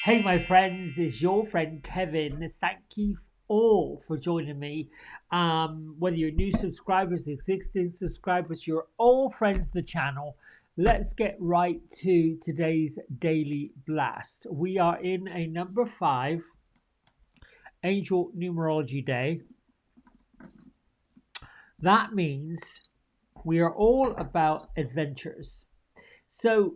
Hey, my friends, it's your friend Kevin. Thank you all for joining me. Whether you're new subscribers, existing subscribers, you're all friends of the channel. Let's get right to today's daily blast. We are in a number 5 angel numerology day. That means we are all about adventures. So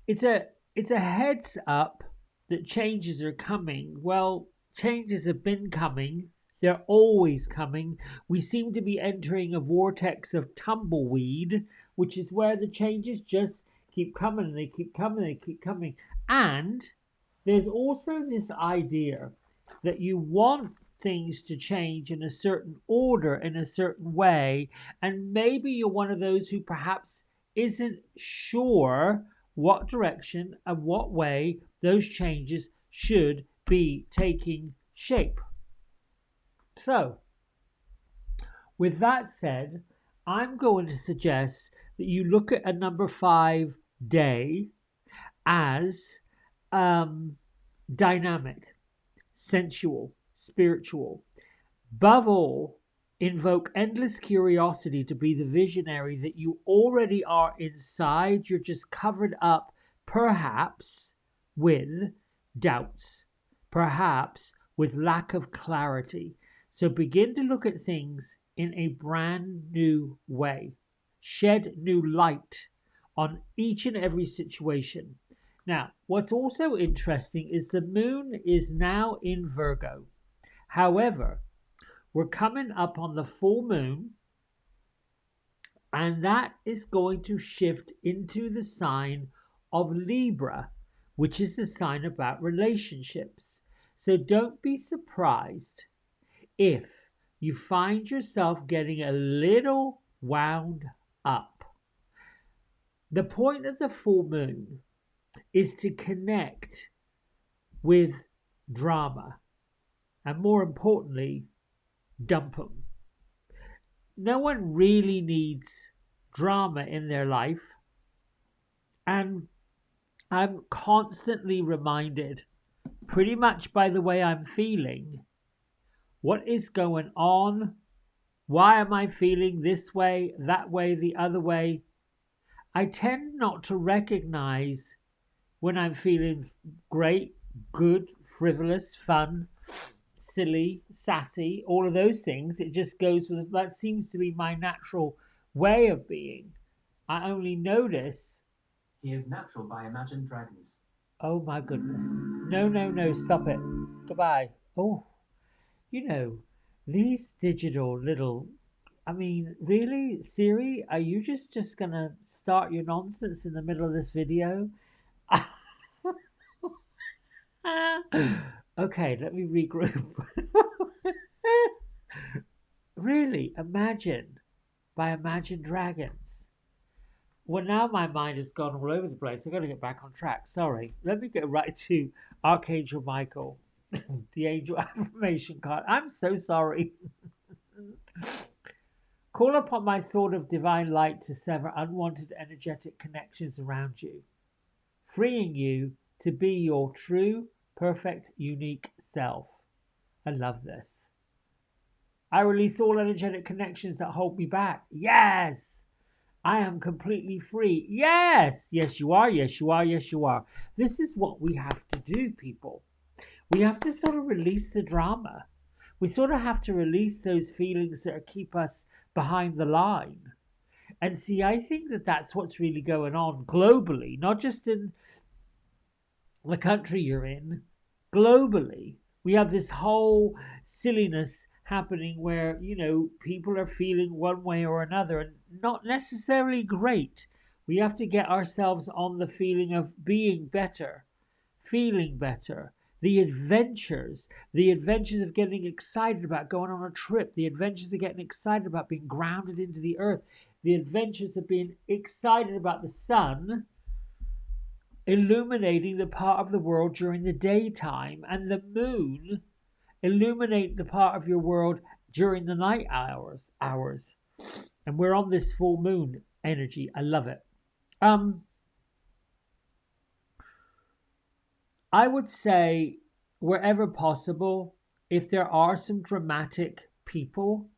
it's a heads up that changes are coming. Well, changes have been coming. They're always coming. We seem to be entering a vortex of tumbleweed, which is where the changes just keep coming and they keep coming, they keep coming. And there's also this idea that you want things to change in a certain order, in a certain way, and maybe you're one of those who perhaps isn't sure what direction and what way those changes should be taking shape. So, with that said, I'm going to suggest that you look at a number 5 day as dynamic, sensual, spiritual. Above all, invoke endless curiosity to be the visionary that you already are inside. You're just covered up, perhaps, with doubts, perhaps with lack of clarity. So begin to look at things in a brand new way. Shed new light on each and every situation. Now, what's also interesting is the moon is now in Virgo. However, we're coming up on the full moon, and that is going to shift into the sign of Libra, which is the sign about relationships. So don't be surprised if you find yourself getting a little wound up. The point of the full moon is to connect with drama and, more importantly, dump them. No one really needs drama in their life, and I'm constantly reminded, pretty much by the way I'm feeling, what is going on? Why am I feeling this way, that way, the other way? I tend not to recognize when I'm feeling great, good, frivolous, fun, silly, sassy, all of those things. It just goes with that seems to be my natural way of being. I only notice. He is natural by Imagine Dragons. Oh my goodness. No, no, no, stop it. Goodbye. Oh, you know, these digital little. I mean, really, Siri, are you just gonna start your nonsense in the middle of this video? Okay, let me regroup. Really, Imagine by Imagine Dragons. Well, now my mind has gone all over the place. I've got to get back on track. Sorry. Let me get right to Archangel Michael, the angel affirmation card. I'm so sorry. Call upon my sword of divine light to sever unwanted energetic connections around you, freeing you to be your true, perfect, unique self. I love this. I release all energetic connections that hold me back. Yes! I am completely free. Yes! Yes, you are. Yes, you are. Yes, you are. This is what we have to do, people. We have to sort of release the drama. We sort of have to release those feelings that keep us behind the line. And see, I think that that's what's really going on globally, not just in the country you're in, globally. We have this whole silliness happening where, people are feeling one way or another and not necessarily great. We have to get ourselves on the feeling of being better, feeling better. The adventures of getting excited about going on a trip, the adventures of getting excited about being grounded into the earth, the adventures of being excited about the sun illuminating the part of the world during the daytime, and the moon illuminate the part of your world during the night hours. And we're on this full moon energy. I love it. um I would say, wherever possible, if there are some dramatic people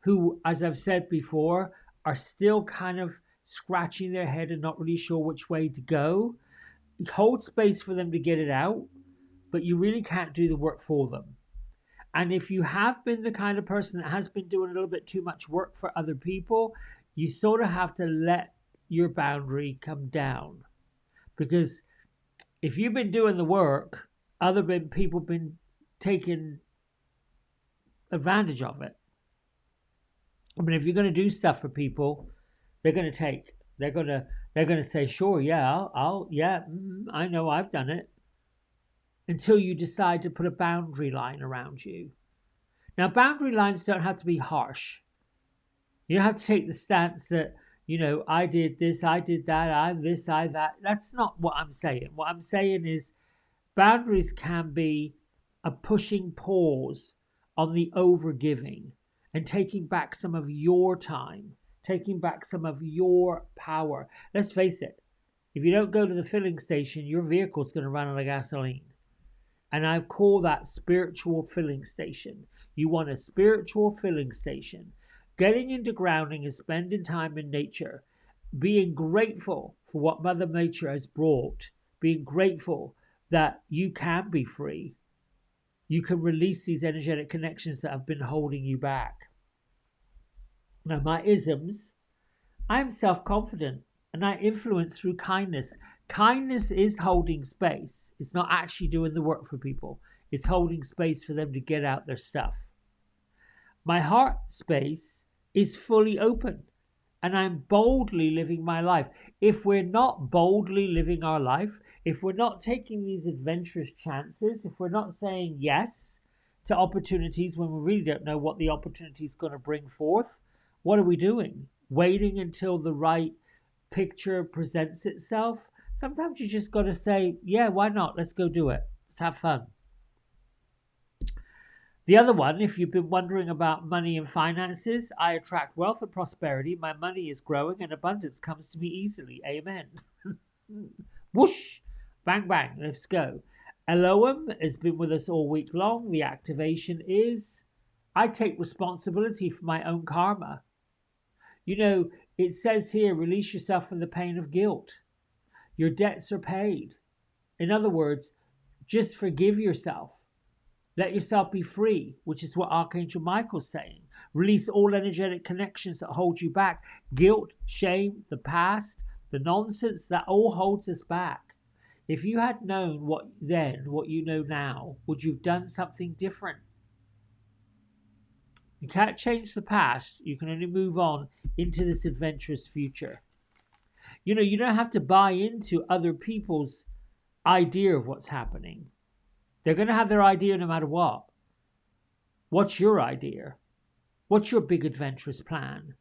who, as I've said before, are still kind of scratching their head and not really sure which way to go, hold space for them to get it out, but you really can't do the work for them. And if you have been the kind of person that has been doing a little bit too much work for other people, you sort of have to let your boundary come down. Because if you've been doing the work, other people been taking advantage of it. I mean, if you're going to do stuff for people, they're going to take. They're going to say, sure, yeah, yeah, I know, I've done it. Until you decide to put a boundary line around you. Now, boundary lines don't have to be harsh. You don't have to take the stance that, I did this, I did that, I'm this, I that. That's not what I'm saying. What I'm saying is boundaries can be a pushing pause on the overgiving and taking back some of your time, taking back some of your power. Let's face it, if you don't go to the filling station, your vehicle's going to run out of gasoline. And I call that spiritual filling station. You want a spiritual filling station. Getting into grounding is spending time in nature, being grateful for what Mother Nature has brought, being grateful that you can be free. You can release these energetic connections that have been holding you back. Now, my isms, I'm self confident and I influence through kindness. Kindness is holding space. It's not actually doing the work for people, it's holding space for them to get out their stuff. My heart space is fully open and I'm boldly living my life. If we're not boldly living our life, if we're not taking these adventurous chances, if we're not saying yes to opportunities when we really don't know what the opportunity is going to bring forth, what are we doing? Waiting until the right picture presents itself? Sometimes you just got to say, yeah, why not? Let's go do it. Let's have fun. The other one, if you've been wondering about money and finances, I attract wealth and prosperity. My money is growing and abundance comes to me easily. Amen. Whoosh! Bang, bang. Let's go. Elohim has been with us all week long. The activation is I take responsibility for my own karma. It says here, release yourself from the pain of guilt. Your debts are paid. In other words, just forgive yourself. Let yourself be free, which is what Archangel Michael's saying. Release all energetic connections that hold you back. Guilt, shame, the past, the nonsense, that all holds us back. If you had known what you know now, would you have done something different? You can't change the past. You can only move on into this adventurous future. You don't have to buy into other people's idea of what's happening. They're going to have their idea no matter what. What's your idea? What's your big adventurous plan?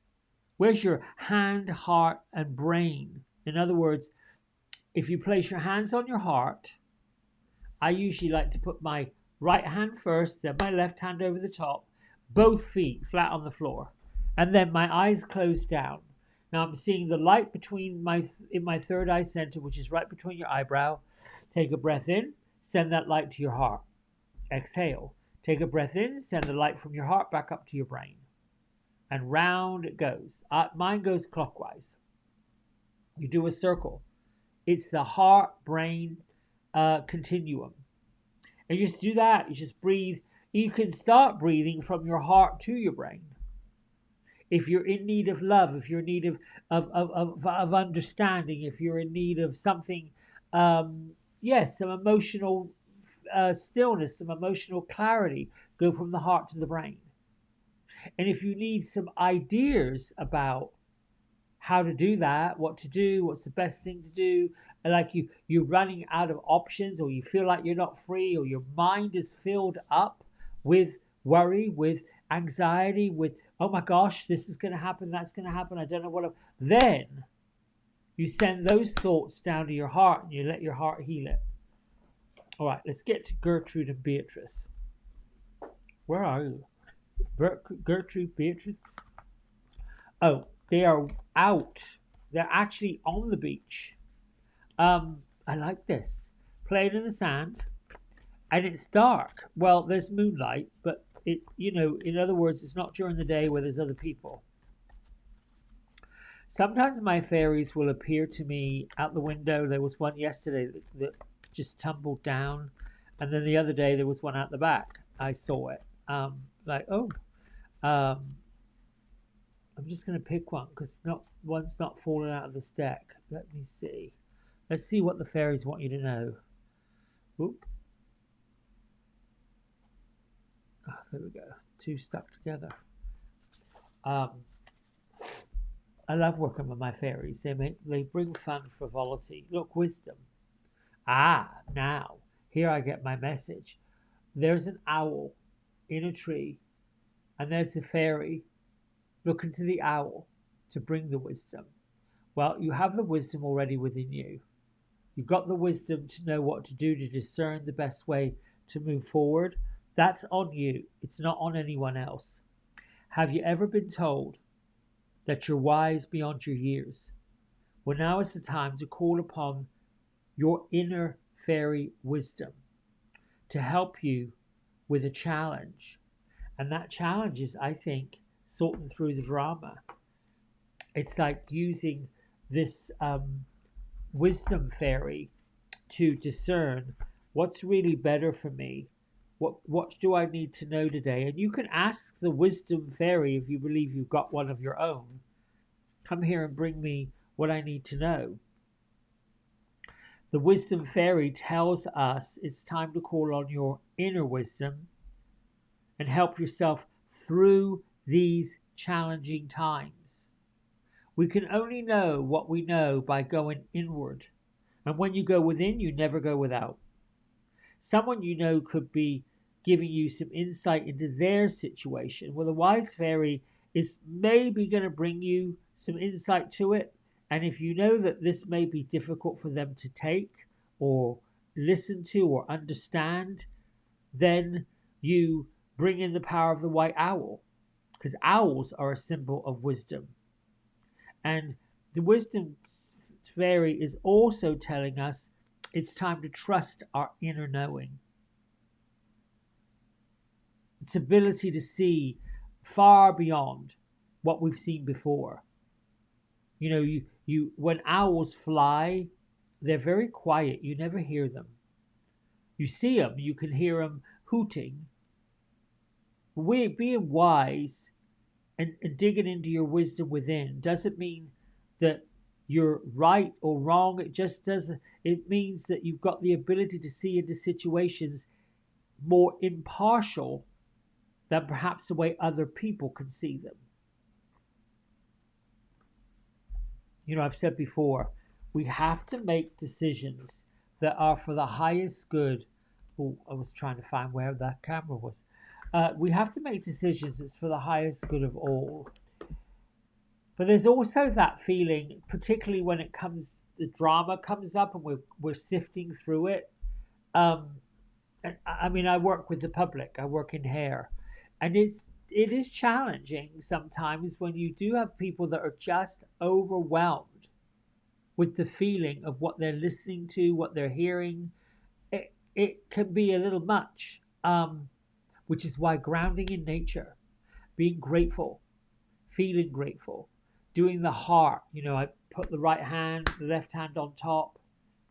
Where's your hand, heart, and brain? In other words, if you place your hands on your heart, I usually like to put my right hand first, then my left hand over the top, both feet flat on the floor, and then my eyes closed down. Now I'm seeing the light in my third eye center, which is right between your eyebrow. Take a breath in. Send that light to your heart. Exhale. Take a breath in. Send the light from your heart back up to your brain. And round it goes. Mine goes clockwise. You do a circle. It's the heart-brain continuum. And you just do that. You just breathe. You can start breathing from your heart to your brain. If you're in need of love, if you're in need of understanding, if you're in need of something, some emotional stillness, some emotional clarity, go from the heart to the brain. And if you need some ideas about how to do that, what to do, what's the best thing to do, like you're running out of options, or you feel like you're not free, or your mind is filled up with worry, with anxiety, with, oh my gosh, this is going to happen, that's going to happen, I don't know what, then you send those thoughts down to your heart and you let your heart heal it. All right, let's get to Gertrude and Beatrice. Where are you? Gertrude, Beatrice? Oh, they are out. They're actually on the beach. I like this. playing in the sand, and it's dark. Well, there's moonlight, but in other words, it's not during the day where there's other people. Sometimes my fairies will appear to me out the window. There was one yesterday that just tumbled down, and then the other day there was one out the back. I saw it. Um, I'm just going to pick one because one's not falling out of this deck. Let me see. Let's see what the fairies want you to know. Oop. Oh, there we go. Two stuck together. I love working with my fairies. They bring fun, frivolity. Look, wisdom. Now here I get my message. There's an owl in a tree, and there's a fairy looking to the owl to bring the wisdom. Well, you have the wisdom already within you. You've got the wisdom to know what to do to discern the best way to move forward. That's on you. It's not on anyone else. Have you ever been told that you're wise beyond your years? Well, now is the time to call upon your inner fairy wisdom to help you with a challenge. And that challenge is, I think, sorting through the drama. It's like using this wisdom fairy to discern what's really better for me. What do I need to know today? And you can ask the wisdom fairy, if you believe you've got one of your own, come here and bring me what I need to know. The wisdom fairy tells us it's time to call on your inner wisdom and help yourself through these challenging times. We can only know what we know by going inward. And when you go within, you never go without. Someone you know could be giving you some insight into their situation. Well, the wise fairy is maybe going to bring you some insight to it. And if you know that this may be difficult for them to take or listen to or understand, then you bring in the power of the white owl, because owls are a symbol of wisdom. And the wisdom fairy is also telling us it's time to trust our inner knowing. Its ability to see far beyond what we've seen before. When owls fly, they're very quiet. You never hear them. You see them, you can hear them hooting. Being wise and digging into your wisdom within doesn't mean that you're right or wrong. It means that you've got the ability to see into situations more impartial than perhaps the way other people can see them. I've said before, we have to make decisions that are for the highest good. Oh, I was trying to find where that camera was. We have to make decisions that's for the highest good of all. But there's also that feeling, particularly when the drama comes up and we're sifting through it. I work with the public. I work in hair, and it is challenging sometimes when you do have people that are just overwhelmed with the feeling of what they're listening to, what they're hearing. It can be a little much, which is why grounding in nature, being grateful, feeling grateful, doing the heart. I put the left hand on top,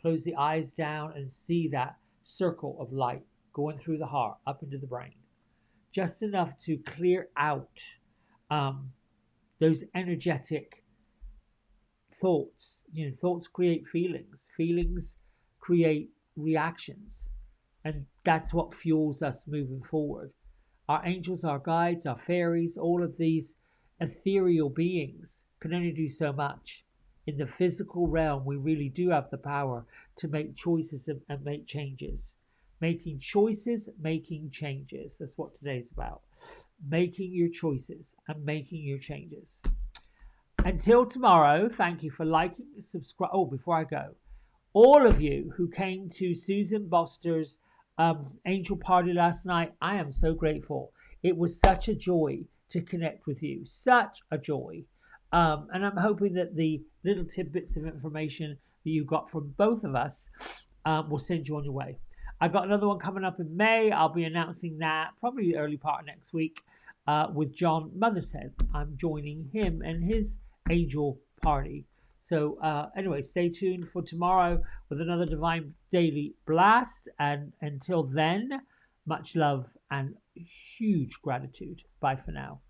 close the eyes down and see that circle of light going through the heart up into the brain. Just enough to clear out those energetic thoughts. Thoughts create feelings. Feelings create reactions. And that's what fuels us moving forward. Our angels, our guides, our fairies, all of these ethereal beings can only do so much. In the physical realm, we really do have the power to make choices and make changes. Making choices, making changes. That's what today's about. Making your choices and making your changes. Until tomorrow, thank you for liking, subscribe. Oh, before I go, all of you who came to Susan Boster's angel party last night, I am so grateful. It was such a joy to connect with you. Such a joy. And I'm hoping that the little tidbits of information that you got from both of us will send you on your way. I got another one coming up in May. I'll be announcing that probably the early part of next week with John Mothershead. I'm joining him and his angel party. So anyway, stay tuned for tomorrow with another Divine Daily Blast. And until then, much love and huge gratitude. Bye for now.